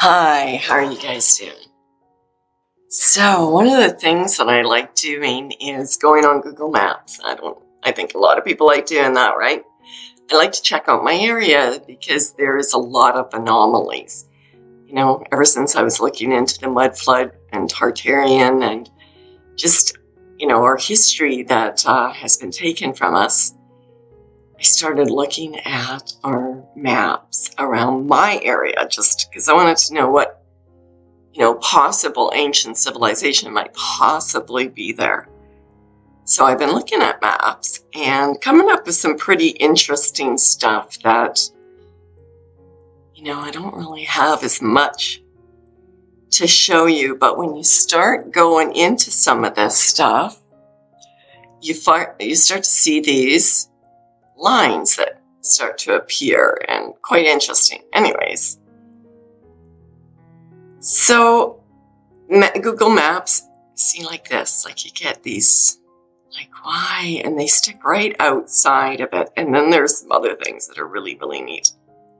Hi, how are you guys doing? So, one of the things that I like doing is going on Google Maps. I think a lot of people like doing that, right? I like to check out my area because there is a lot of anomalies. Ever since I was looking into the mud flood and Tartarian and just, our history that has been taken from us, I started looking at our maps around my area just because I wanted to know what possible ancient civilization might possibly be there. So I've been looking at maps and coming up with some pretty interesting stuff that, I don't really have as much to show you. But when you start going into some of this stuff, you start to see these lines that start to appear and quite interesting. Anyways, so Google Maps see like this, like you get these, like why? And they stick right outside of it. And then there's some other things that are really, really neat.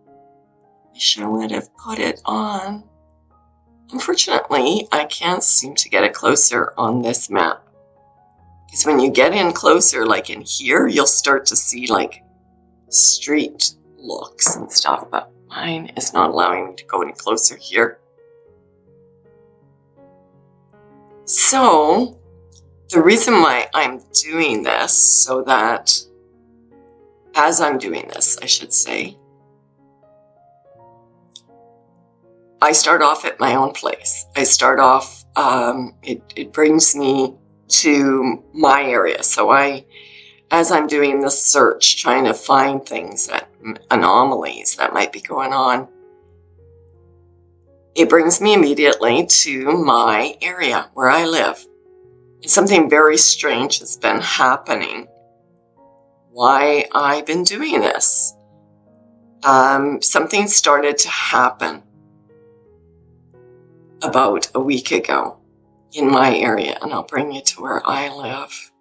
I sure would have put it on. Unfortunately, I can't seem to get it closer on this map. Because when you get in closer, like in here, you'll start to see like street looks and stuff. But mine is not allowing me to go any closer here. So the reason why I'm doing this, so that as I'm doing this, I should say, I start off at my own place. I start off, it brings me to my area. So as I'm doing the search, trying to find things anomalies that might be going on, it brings me immediately to my area where I live. Something very strange has been happening. Why I've been doing this. Something started to happen about a week ago in my area, and I'll bring you to where I live.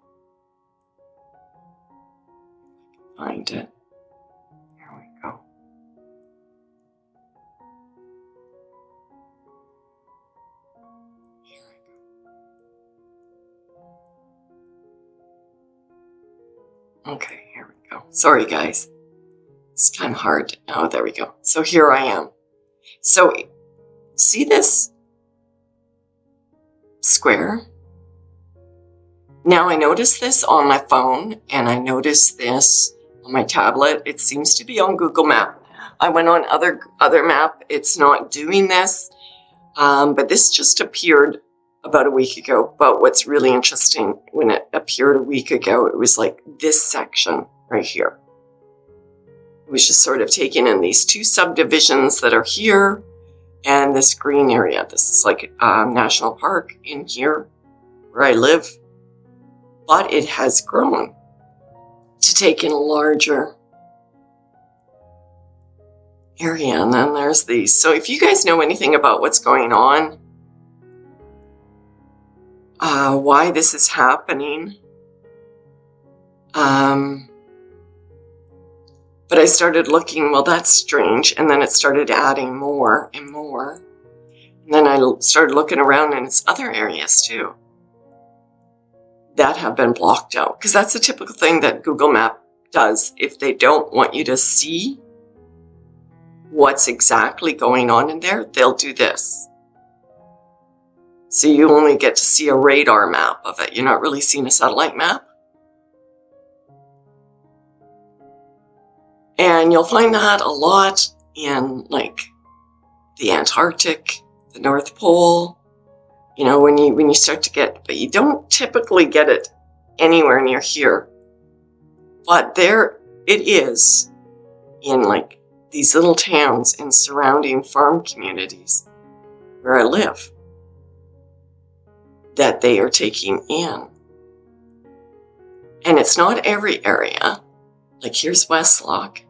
Find it. Here we go. Here I go. Okay, here we go. Sorry, guys. It's kind of hard. Oh, there we go. So here I am. So see this square? Now I noticed this on my phone, and I noticed this on my tablet. It seems to be on Google Map. I went on other map. It's not doing this, but this just appeared about a week ago. But what's really interesting, when it appeared a week ago, it was like this section right here. It was just sort of taken in these two subdivisions that are here and this green area. This is like a national park in here where I live. But it has grown to take in a larger area. And then there's these. So if you guys know anything about what's going on, why this is happening, but I started looking, well, that's strange. And then it started adding more and more. And then I started looking around, and it's other areas too that have been blocked out, because that's a typical thing that Google Map does. If they don't want you to see what's exactly going on in there, they'll do this. So you only get to see a radar map of it. You're not really seeing a satellite map. And you'll find that a lot in like the Antarctic, the North Pole, when you start to get, but you don't typically get it anywhere near here. But there it is in like these little towns and surrounding farm communities where I live that they are taking in. And it's not every area. Like here's Westlock.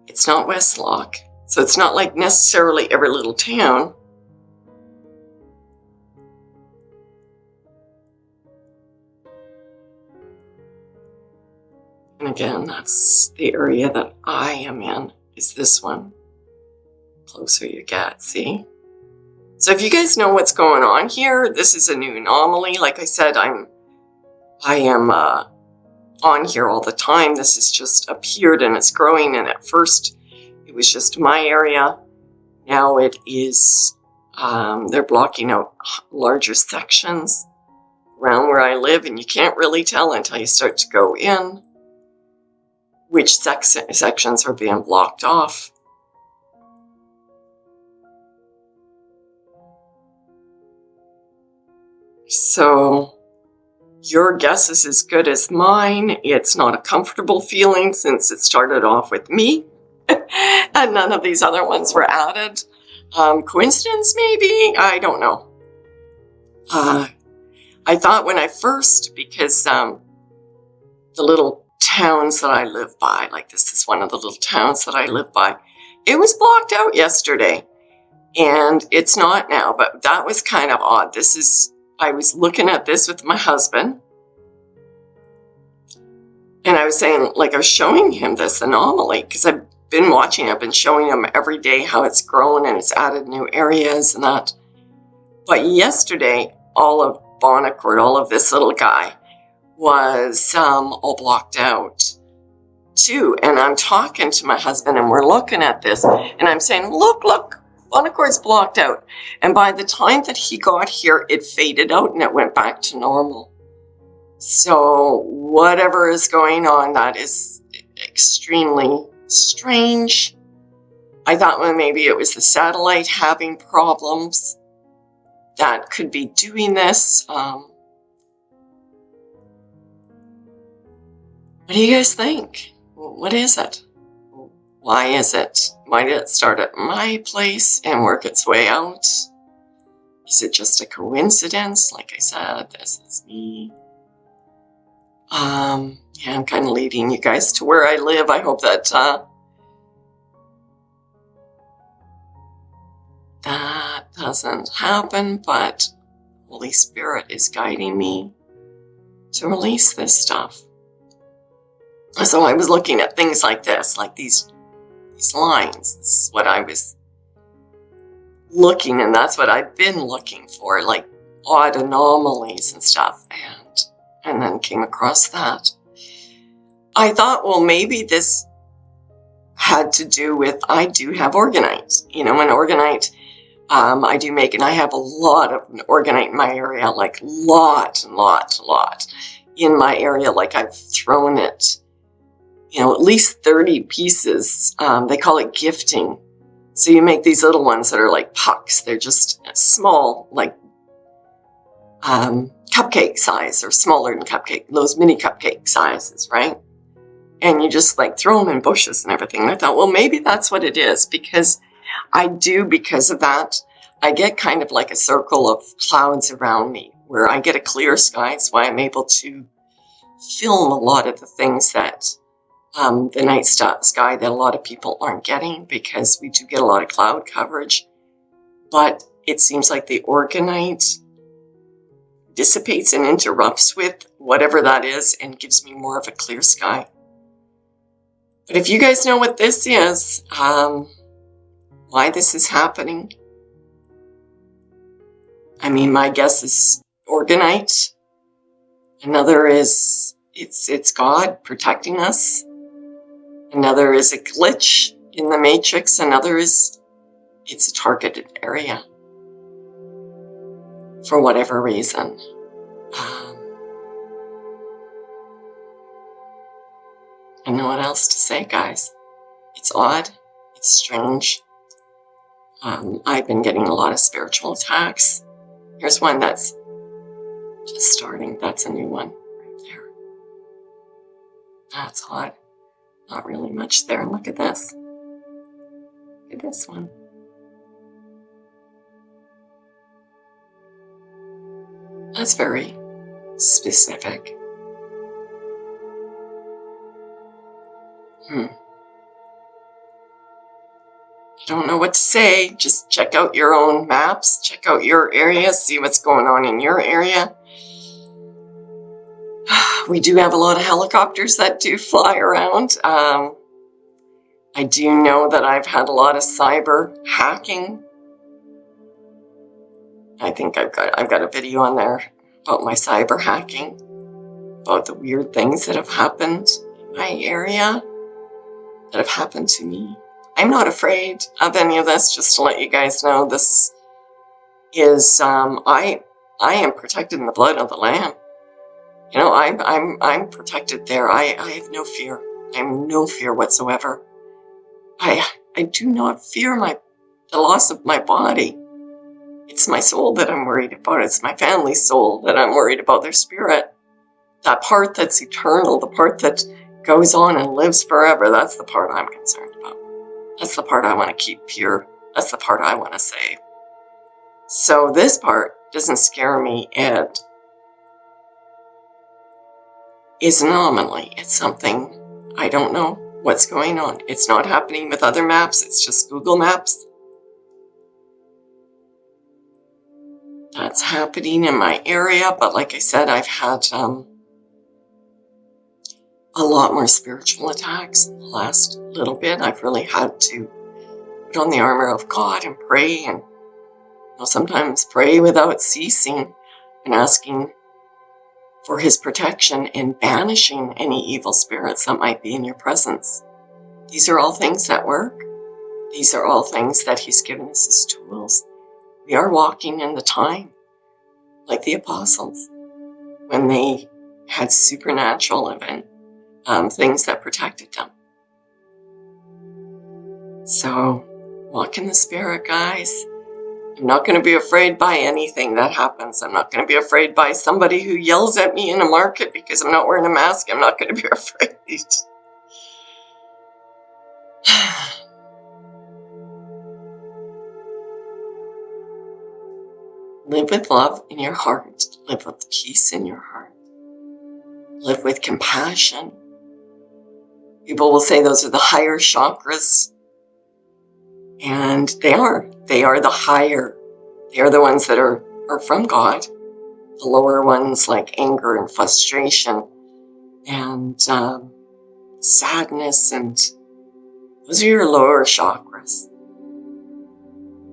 It's not Westlock. So it's not like necessarily every little town. And again, that's the area that I am in, is this one. closer you get, see? So if you guys know what's going on here, this is a new anomaly. Like I said, I am on here all the time. This has just appeared and it's growing. And at first, it was just my area. Now it is, they're blocking out larger sections around where I live. And you can't really tell until you start to go in which sections are being blocked off. So your guess is as good as mine. It's not a comfortable feeling since it started off with me and none of these other ones were added. Coincidence maybe? I don't know. I thought when I first, because the little towns that I live by, like this is one of the little towns that I live by, it was blocked out yesterday and it's not now, but that was kind of odd. I was looking at this with my husband and I was saying, like I was showing him this anomaly because I've been showing him every day how it's grown and it's added new areas and that. But yesterday, all of Bonaccord, all of this little guy was all blocked out too. And I'm talking to my husband and we're looking at this and I'm saying, look, Bonacord's blocked out. And by the time that he got here, it faded out and it went back to normal. So whatever is going on, that is extremely strange. I thought, well, maybe it was the satellite having problems that could be doing this. What do you guys think? What is it? Why is it? Why did it start at my place and work its way out? Is it just a coincidence? Like I said, this is me. Yeah, I'm kind of leading you guys to where I live. I hope that that doesn't happen, but Holy Spirit is guiding me to release this stuff. So I was looking at things like this, like these lines. This is what I was looking, and that's what I've been looking for, like odd anomalies and stuff, and then came across that. I thought, well, maybe this had to do with, I do have Orgonite, and Orgonite, I do make, and I have a lot of Orgonite in my area, like lot in my area. Like I've thrown it, at least 30 pieces. They call it gifting. So you make these little ones that are like pucks. They're just small, like cupcake size or smaller than cupcake, those mini cupcake sizes, right? And you just like throw them in bushes and everything. And I thought, well, maybe that's what it is, because of that, I get kind of like a circle of clouds around me where I get a clear sky. That's why I'm able to film a lot of the things that the night sky that a lot of people aren't getting, because we do get a lot of cloud coverage. But it seems like the Orgonite dissipates and interrupts with whatever that is and gives me more of a clear sky. But if you guys know what this is, why this is happening, I mean, my guess is Orgonite. Another is it's God protecting us. Another is a glitch in the matrix. Another is it's a targeted area for whatever reason. I don't know what else to say, guys. It's odd. It's strange. I've been getting a lot of spiritual attacks. Here's one that's just starting. That's a new one right there. That's odd. Not really much there. Look at this. Look at this one. That's very specific. I don't know what to say. Just check out your own maps. Check out your area. See what's going on in your area. We do have a lot of helicopters that do fly around. I do know that I've had a lot of cyber hacking. I think I've got a video on there about my cyber hacking, about the weird things that have happened in my area, that have happened to me. I'm not afraid of any of this, just to let you guys know. This is I am protected in the blood of the Lamb. You know, I'm protected there. I have no fear. I have no fear whatsoever. I do not fear the loss of my body. It's my soul that I'm worried about. It's my family's soul that I'm worried about, their spirit. That part that's eternal, the part that goes on and lives forever, that's the part I'm concerned about. That's the part I want to keep pure. That's the part I want to save. So this part doesn't scare me. It is an anomaly. It's something I don't know what's going on. It's not happening with other maps. It's just Google Maps. That's happening in my area. But like I said, I've had a lot more spiritual attacks in the last little bit. I've really had to put on the armor of God and pray, and sometimes pray without ceasing and asking for his protection and banishing any evil spirits that might be in your presence. These are all things that work. These are all things that he's given us as tools. We are walking in the time like the apostles when they had supernatural event, things that protected them. So walk in the Spirit, guys. I'm not going to be afraid by anything that happens. I'm not going to be afraid by somebody who yells at me in a market because I'm not wearing a mask. I'm not going to be afraid. Live with love in your heart. Live with peace in your heart. Live with compassion. People will say those are the higher chakras. And they are. They are the higher. They are the ones that are from God. The lower ones like anger and frustration and sadness, and those are your lower chakras.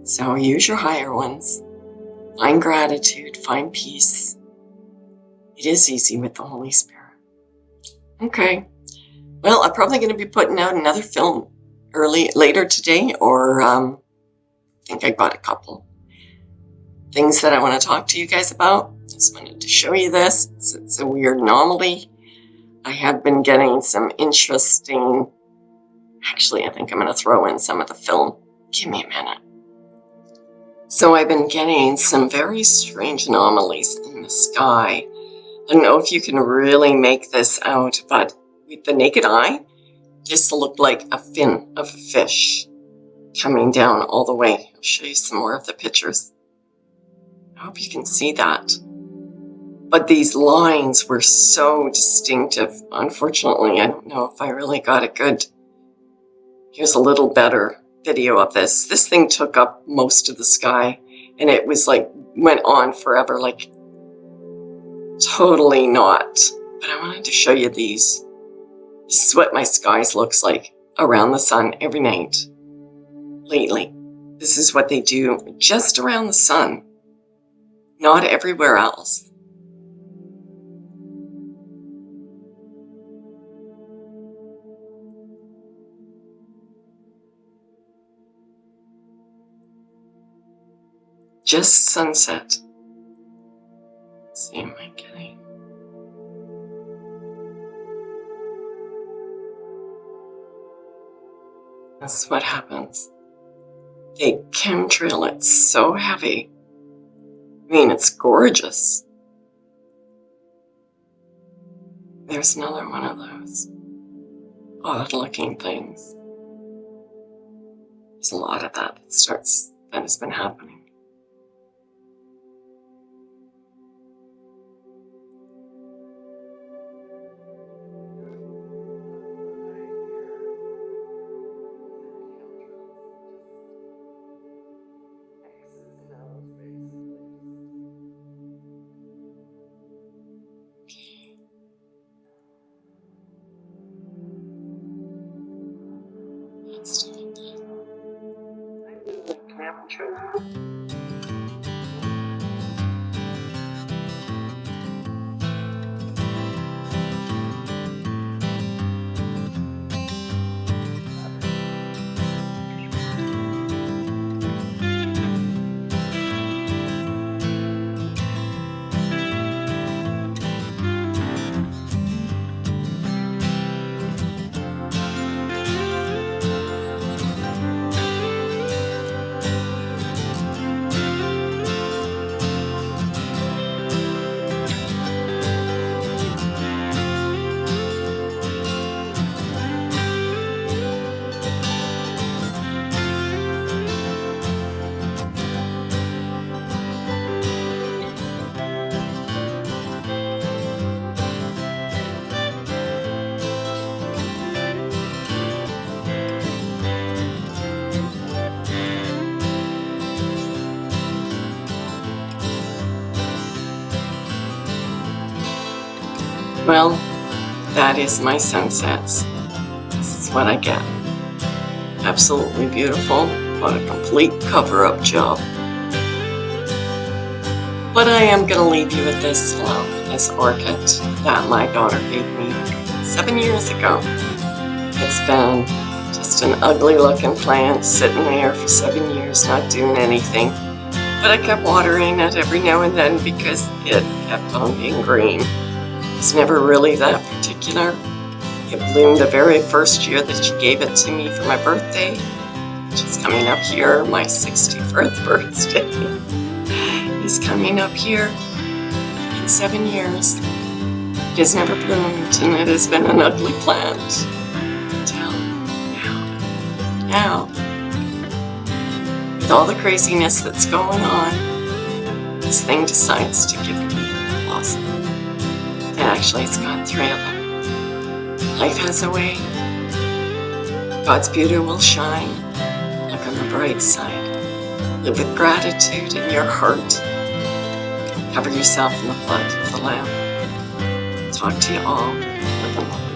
So use your higher ones. Find gratitude, find peace. It is easy with the Holy Spirit. Okay. Well, I'm probably going to be putting out another film later today, or I think I got a couple things that I want to talk to you guys about. Just wanted to show you this. It's a weird anomaly. I have been getting some interesting... Actually, I think I'm going to throw in some of the film. Give me a minute. So I've been getting some very strange anomalies in the sky. I don't know if you can really make this out, but with the naked eye, this looked like a fin of a fish coming down all the way. I'll show you some more of the pictures. I hope you can see that. But these lines were so distinctive. Unfortunately, I don't know if I really got a good... Here's a little better video of this. This thing took up most of the sky, and it was like, went on forever, like totally not. But I wanted to show you these. This is what my skies looks like around the sun every night lately. This is what they do just around the sun, not everywhere else. Just sunset. Let's see, am I getting... This is what happens. They chemtrail it so heavy. I mean, it's gorgeous. There's another one of those odd-looking things. There's a lot of that that has been happening. am in truth. Well, that is my sunsets. This is what I get. Absolutely beautiful, but a complete cover-up job. But I am going to leave you with this flower, this orchid that my daughter gave me 7 years ago. It's been just an ugly-looking plant sitting there for 7 years, not doing anything. But I kept watering it every now and then because it kept on being green. It's never really that particular. It bloomed the very first year that she gave it to me for my birthday, which is coming up here, my 61st birthday. It's coming up here in 7 years. It has never bloomed, and it has been an ugly plant until now. With all the craziness that's going on, this thing decides to give me a blossom. And actually, it's got 3 of them. Life has a way. God's beauty will shine. Look on the bright side. Live with gratitude in your heart. Cover yourself in the blood of the Lamb. Talk to you all. Live in love.